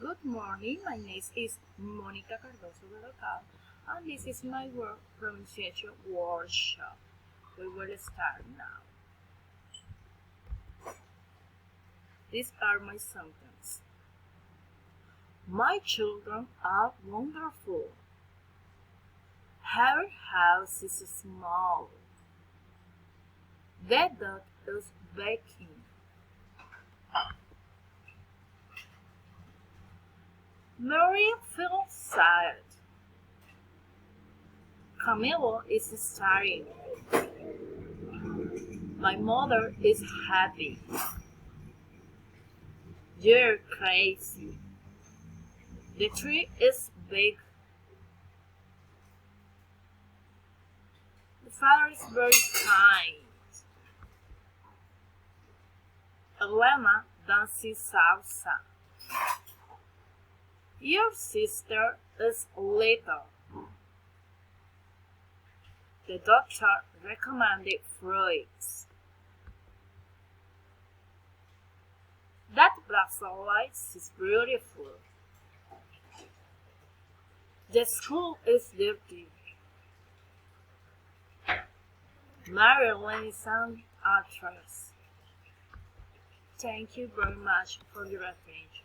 Good morning, my name is Monica Cardoso de Local, and this is my word pronunciation workshop. We will start now. These are my sentences. My children are wonderful. Her house is small. The dog is baking. Mary feels sad. Camilo is staring. My mother is happy. You're crazy. The tree is big. The father is very kind. Elena dances salsa. Your sister is little. The doctor recommended fruits. That bracelet is beautiful. The school is dirty. Marilyn is an actress. Thank you very much for your attention.